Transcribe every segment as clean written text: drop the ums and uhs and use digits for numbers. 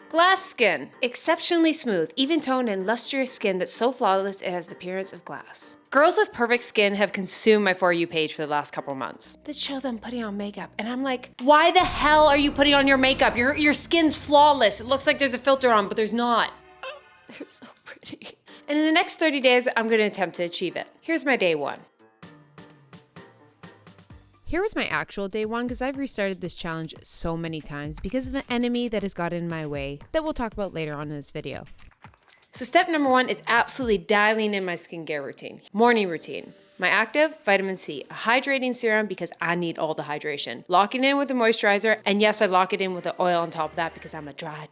Glass skin. Exceptionally smooth, even-toned, and lustrous skin that's so flawless it has the appearance of glass. Girls with perfect skin have consumed my For You page for the last couple months. That show them putting on makeup, and I'm like, why the hell are you putting on your makeup? Your skin's flawless. It looks like there's a filter on, but there's not. They're so pretty. And in the next 30 days, I'm gonna attempt to achieve it. Here's my day one. Here was my actual day one because I've restarted this challenge so many times because of an enemy that has gotten in my way that we'll talk about later on in this video. So step number one is absolutely dialing in my skincare routine. Morning routine. My active, vitamin C, a hydrating serum because I need all the hydration. Locking in with a moisturizer, and yes, I lock it in with the oil on top of that because I'm a dry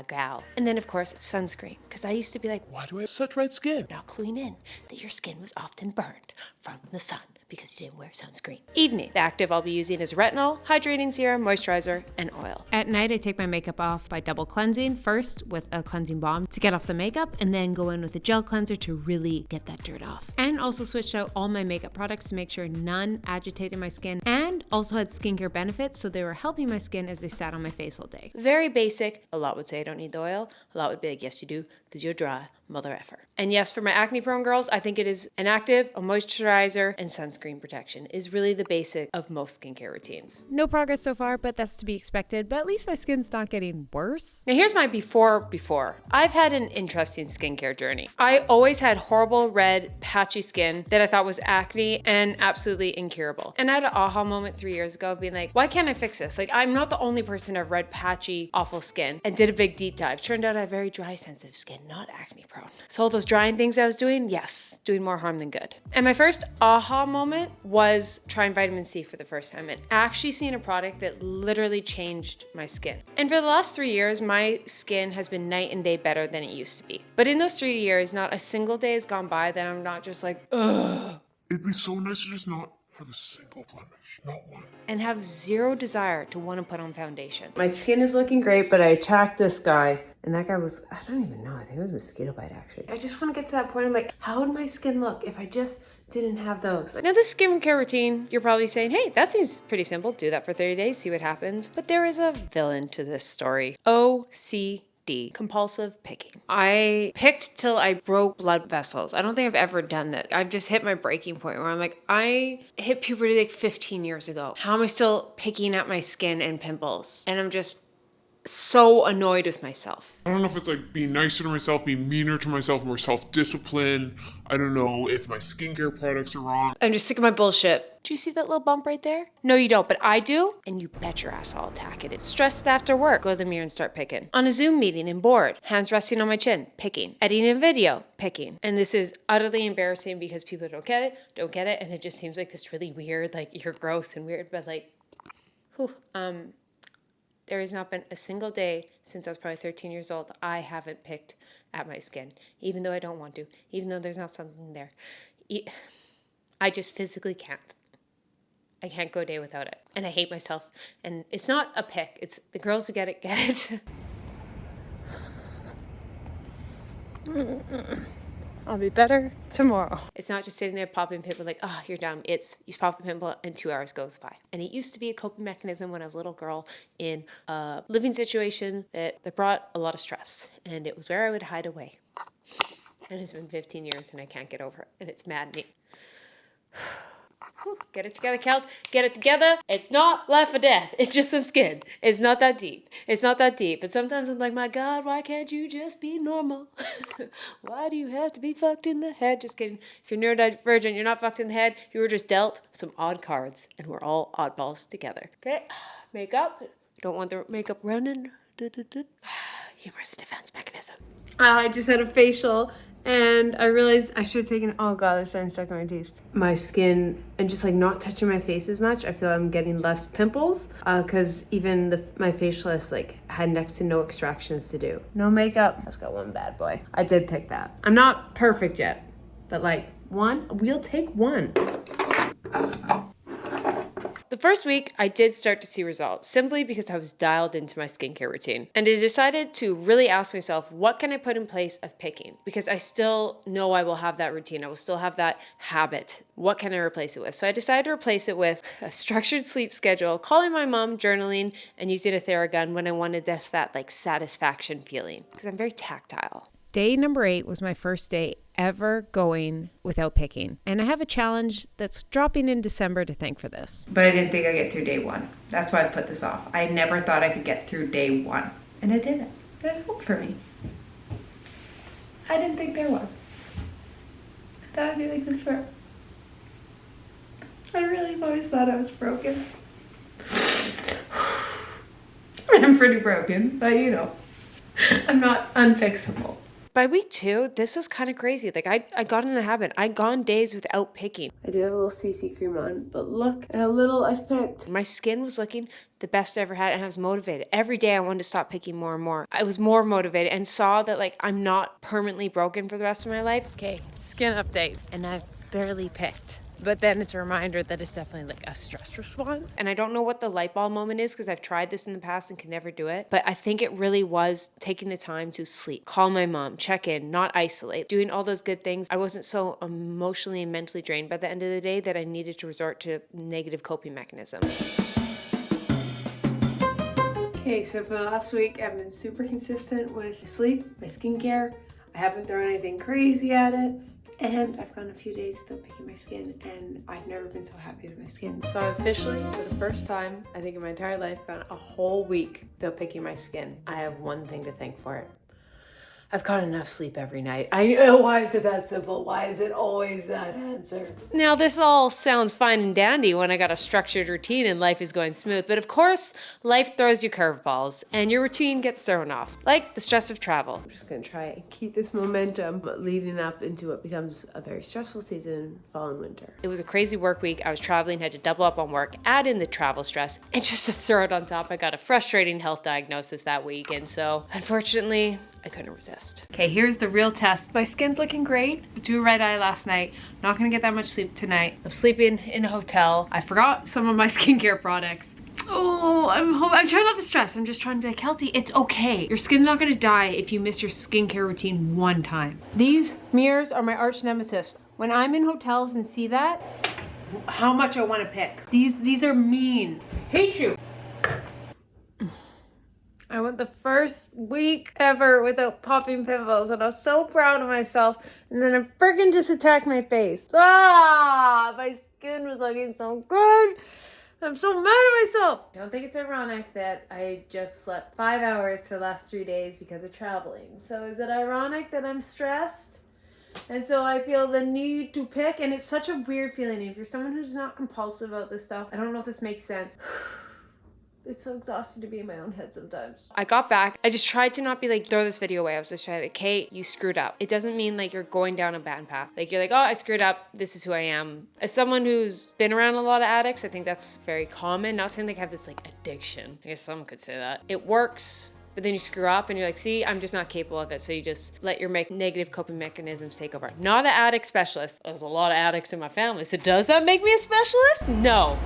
gal. And then of course, sunscreen, because I used to be like, why do I have such red skin? Now cluing in that your skin was often burned from the sun because you didn't wear sunscreen. Evening, the active I'll be using is retinol, hydrating serum, moisturizer, and oil. At night, I take my makeup off by double cleansing, first with a cleansing balm to get off the makeup, and then go in with a gel cleanser to really get that dirt off. And also switched out all my makeup products to make sure none agitated my skin, and also had skincare benefits, so they were helping my skin as they sat on my face all day. Very basic. A lot would say I don't need the oil. A lot would be like, yes you do, because you're dry, mother effer. And yes, for my acne prone girls, I think it is an active, a moisturizer, and sunscreen protection is really the basic of most skincare routines. No progress so far, but that's to be expected, but at least my skin's not getting worse. Now here's my before. I've had an interesting skincare journey. I always had horrible red patchy skin that I thought was acne and absolutely incurable. And I had an aha moment 3 years ago of being like, why can't I fix this? Like, I'm not the only person to have red patchy awful skin, and did a big deep dive. Turned out I have very dry sensitive skin, not acne prone. So all those drying things I was doing, yes, doing more harm than good. And my first aha moment was trying vitamin C for the first time and actually seeing a product that literally changed my skin. And for the last 3 years, my skin has been night and day better than it used to be. But in those 3 years, not a single day has gone by that I'm not just like, ugh. It'd be so nice to just not have a single blemish, not one. And have zero desire to want to put on foundation. My skin is looking great, but I attacked this guy. And that guy was, I don't even know, I think it was a mosquito bite actually. I just want to get to that point of like, how would my skin look if I just didn't have those? Now this skincare routine, you're probably saying, hey, that seems pretty simple. Do that for 30 days, see what happens. But there is a villain to this story. OCD, compulsive picking. I picked till I broke blood vessels. I don't think I've ever done that. I've just hit my breaking point where I'm like, I hit puberty like 15 years ago. How am I still picking at my skin and pimples? And I'm just so annoyed with myself. I don't know if it's like being nicer to myself, being meaner to myself, more self-discipline. I don't know if my skincare products are wrong. I'm just sick of my bullshit. Do you see that little bump right there? No, you don't, but I do. And you bet your ass I'll attack it. It's stressed after work. Go to the mirror and start picking. On a Zoom meeting and bored. Hands resting on my chin. Picking. Editing a video. Picking. And this is utterly embarrassing because people don't get it. And it just seems like this really weird, like you're gross and weird, but like, whew, there has not been a single day since I was probably 13 years old I haven't picked at my skin, even though I don't want to, even though there's not something there. I just physically can't. I can't go a day without it. And I hate myself. And it's not a pick. It's the girls who get it, get it. I'll be better tomorrow. It's not just sitting there popping pimple like, oh, you're done. It's you pop the pimple and 2 hours goes by. And it used to be a coping mechanism when I was a little girl in a living situation that brought a lot of stress. And it was where I would hide away. And it's been 15 years and I can't get over it. And it's maddening. Get it together, Kelt. Get it together. It's not life or death. It's just some skin. It's not that deep. It's not that deep. But sometimes I'm like, my God, why can't you just be normal? Why do you have to be fucked in the head? Just kidding. If you're neurodivergent, you're not fucked in the head. You were just dealt some odd cards, and we're all oddballs together. Okay? Makeup. Don't want the makeup running. Humorous defense mechanism. I just had a facial. And I realized I should have taken, oh God, there's something stuck in my teeth. My skin and just like not touching my face as much. I feel I'm getting less pimples because even my facialist like had next to no extractions to do. No makeup. I've got one bad boy. I did pick that. I'm not perfect yet, but like one, we'll take one. The first week, I did start to see results simply because I was dialed into my skincare routine. And I decided to really ask myself, what can I put in place of picking? Because I still know I will have that routine. I will still have that habit. What can I replace it with? So I decided to replace it with a structured sleep schedule, calling my mom, journaling, and using a Theragun when I wanted that like satisfaction feeling, because I'm very tactile. Day number 8 was my first day ever going without picking. And I have a challenge that's dropping in December to thank for this. But I didn't think I'd get through day 1. That's why I put this off. I never thought I could get through day 1. And I did it. There's hope for me. I didn't think there was. I thought I'd be like this forever. I really always thought I was broken. I'm pretty broken, but you know, I'm not unfixable. By week 2, this was kind of crazy. Like I got in the habit. I'd gone days without picking. I do have a little CC cream on, but look at how little I've picked. My skin was looking the best I ever had, and I was motivated. Every day I wanted to stop picking more and more. I was more motivated and saw that like I'm not permanently broken for the rest of my life. Okay, skin update. And I've barely picked. But then it's a reminder that it's definitely like a stress response. And I don't know what the light bulb moment is because I've tried this in the past and could never do it. But I think it really was taking the time to sleep, call my mom, check in, not isolate, doing all those good things. I wasn't so emotionally and mentally drained by the end of the day that I needed to resort to negative coping mechanisms. Okay, so for the last week, I've been super consistent with sleep, my skincare. I haven't thrown anything crazy at it. And I've gone a few days without picking my skin, and I've never been so happy with my skin. So I've officially, for the first time, I think in my entire life, gone a whole week without picking my skin. I have one thing to thank for it. I've got enough sleep every night. I know, why is it that simple? Why is it always that answer? Now, this all sounds fine and dandy when I got a structured routine and life is going smooth, but of course, life throws you curveballs and your routine gets thrown off, like the stress of travel. I'm just gonna try and keep this momentum leading up into what becomes a very stressful season, fall and winter. It was a crazy work week. I was traveling, had to double up on work, add in the travel stress, and just to throw it on top, I got a frustrating health diagnosis that week, and so, unfortunately, I couldn't resist. Okay, here's the real test. My skin's looking great. I drew a red eye last night. Not gonna get that much sleep tonight. I'm sleeping in a hotel. I forgot some of my skincare products. Oh, I'm trying not to stress. I'm just trying to be like, Kelty, it's okay. Your skin's not gonna die if you miss your skincare routine one time. These mirrors are my arch nemesis. When I'm in hotels and see that, how much I wanna pick. These are mean. Hate you. I went the first week ever without popping pimples, and I was so proud of myself. And then I freaking just attacked my face. My skin was looking so good. I'm so mad at myself. Don't think it's ironic that I just slept 5 hours for the last 3 days because of traveling. So is it ironic that I'm stressed? And so I feel the need to pick, and it's such a weird feeling. If you're someone who's not compulsive about this stuff, I don't know if this makes sense. It's so exhausting to be in my own head sometimes. I got back. I just tried to not be like, throw this video away. I was just trying to like, Kate, you screwed up. It doesn't mean like you're going down a bad path. Like you're like, oh, I screwed up. This is who I am. As someone who's been around a lot of addicts, I think that's very common. Not saying they have this like addiction. I guess someone could say that. It works, but then you screw up and you're like, see, I'm just not capable of it. So you just let your negative coping mechanisms take over. Not an addict specialist. There's a lot of addicts in my family. So does that make me a specialist? No.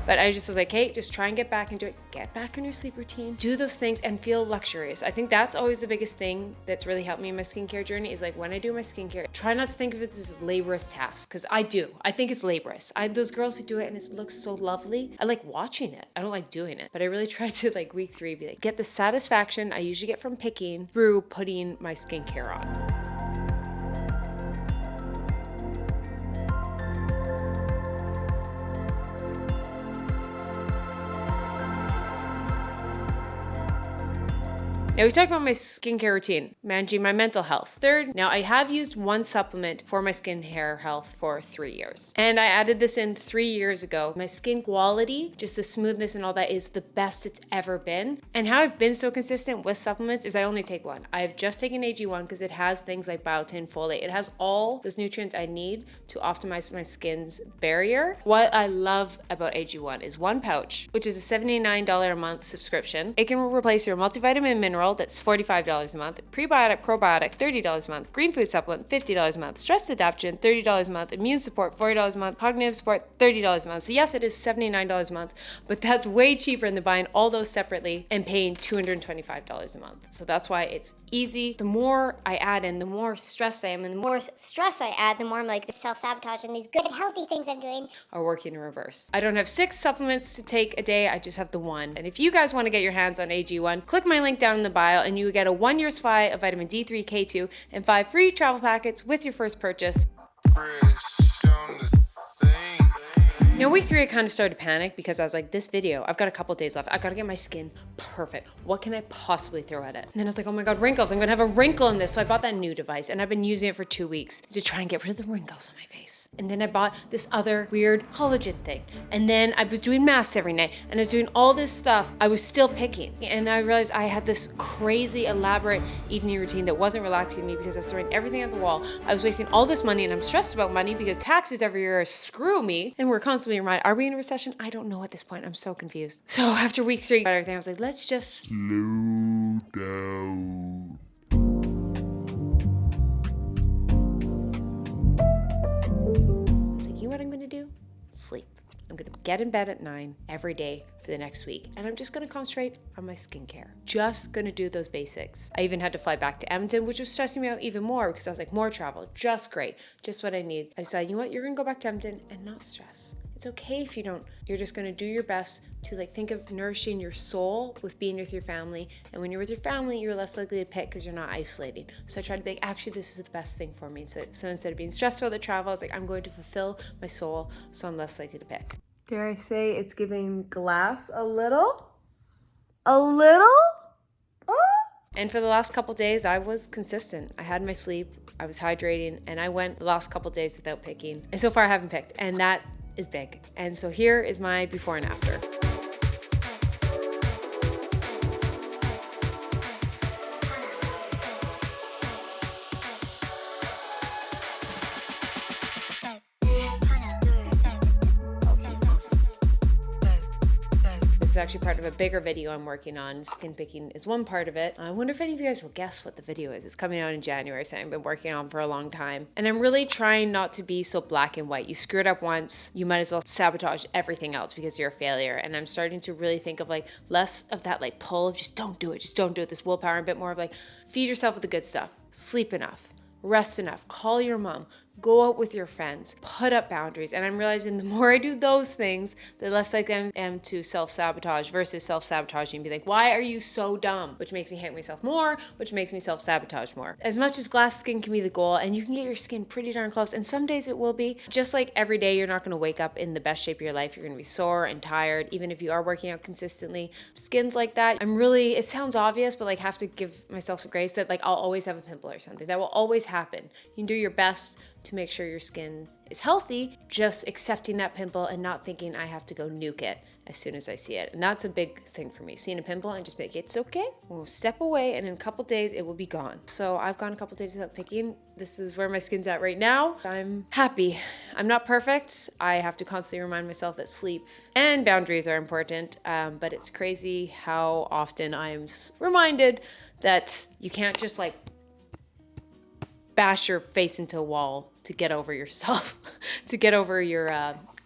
But I just was like, hey, just try and get back into it. Get back on your sleep routine. Do those things and feel luxurious. I think that's always the biggest thing that's really helped me in my skincare journey is like when I do my skincare, try not to think of it as this laborious task, because I do. I think it's laborious. Those girls who do it and it looks so lovely, I like watching it. I don't like doing it. But I really try to like week 3 be like, get the satisfaction I usually get from picking through putting my skincare on. Now we talked about my skincare routine, managing my mental health. Third, now I have used one supplement for my skin hair health for 3 years. And I added this in 3 years ago. My skin quality, just the smoothness and all that, is the best it's ever been. And how I've been so consistent with supplements is I only take one. I've just taken AG1 because it has things like biotin, folate. It has all those nutrients I need to optimize my skin's barrier. What I love about AG1 is one pouch, which is a $79 a month subscription. It can replace your multivitamin mineral, that's $45 a month, prebiotic, probiotic, $30 a month, green food supplement, $50 a month, stress adaptation, $30 a month, immune support, $40 a month, cognitive support, $30 a month. So yes, it is $79 a month, but that's way cheaper than buying all those separately and paying $225 a month. So that's why it's easy. The more I add in, the more stressed I am, and the more stress I add, the more I'm like self-sabotaging these good, healthy things I'm doing are working in reverse. I don't have 6 supplements to take a day, I just have the one. And if you guys want to get your hands on AG1, click my link down in the bio and you will get a 1-year supply of vitamin D3, K2, and 5 free travel packets with your first purchase. Now, week 3, I kind of started to panic because I was like, this video, I've got a couple days left. I gotta get my skin perfect. What can I possibly throw at it? And then I was like, oh my God, wrinkles. I'm gonna have a wrinkle in this. So I bought that new device and I've been using it for 2 weeks to try and get rid of the wrinkles on my face. And then I bought this other weird collagen thing. And then I was doing masks every night and I was doing all this stuff. I was still picking. And I realized I had this crazy elaborate evening routine that wasn't relaxing me because I was throwing everything at the wall. I was wasting all this money and I'm stressed about money because taxes every year screw me. And we're constantly reminded, are we in a recession? I don't know at this point. I'm so confused. So after week 3, everything, I was like, let's just Slow down. I was like, you know what I'm gonna do? Sleep. I'm gonna get in bed at 9 every day for the next week. And I'm just gonna concentrate on my skincare. Just gonna do those basics. I even had to fly back to Edmonton, which was stressing me out even more because I was like, more travel, just great, just what I need. I decided, you know what? You're gonna go back to Edmonton and not stress. It's okay if you don't. You're just gonna do your best to think of nourishing your soul with being with your family. And when you're with your family, you're less likely to pick because you're not isolating. So I tried to be like, actually, this is the best thing for me. So instead of being stressed about the travel, I was like, I'm going to fulfill my soul so I'm less likely to pick. Dare I say it's giving glass a little? A little? Oh. And for the last couple days, I was consistent. I had my sleep, I was hydrating, and I went the last couple days without picking. And so far I haven't picked, and that is big. And so here is my before and after. This is actually part of a bigger video I'm working on. Skin picking is one part of it. I wonder if any of you guys will guess what the video is. It's coming out in January, something I've been working on for a long time. And I'm really trying not to be so black and white. You screw it up once, you might as well sabotage everything else because you're a failure. And I'm starting to really think of less of that pull of just don't do it, this willpower, and a bit more of feed yourself with the good stuff, sleep enough, rest enough, call your mom, go out with your friends, put up boundaries. And I'm realizing the more I do those things, the less likely I am to self-sabotage versus self-sabotaging and be like, why are you so dumb? Which makes me hate myself more, which makes me self-sabotage more. As much as glass skin can be the goal, and you can get your skin pretty darn close, and some days it will be, just like every day you're not gonna wake up in the best shape of your life. You're gonna be sore and tired, even if you are working out consistently. Skins like that, it sounds obvious, but have to give myself some grace that I'll always have a pimple or something. That will always happen. You can do your best to make sure your skin is healthy, just accepting that pimple and not thinking I have to go nuke it as soon as I see it. And that's a big thing for me, seeing a pimple and just be like, it's okay, we'll step away and in a couple days it will be gone. So I've gone a couple days without picking. This is where my skin's at right now. I'm happy. I'm not perfect. I have to constantly remind myself that sleep and boundaries are important, but it's crazy how often I'm reminded that you can't just bash your face into a wall to get over yourself, to get over your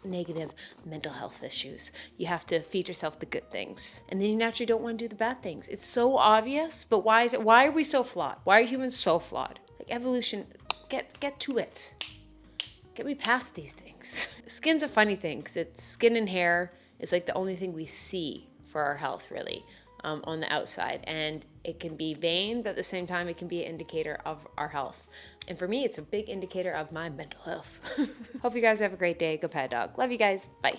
negative mental health issues. You have to feed yourself the good things. And then you naturally don't want to do the bad things. It's so obvious, but why are we so flawed? Why are humans so flawed? Evolution, get to it. Get me past these things. Skin's a funny thing because it's skin and hair is the only thing we see for our health really. On the outside, and it can be vain, but at the same time it can be an indicator of our health. And for me, it's a big indicator of my mental health. Hope you guys have a great day. Go pet a dog. Love you guys. Bye.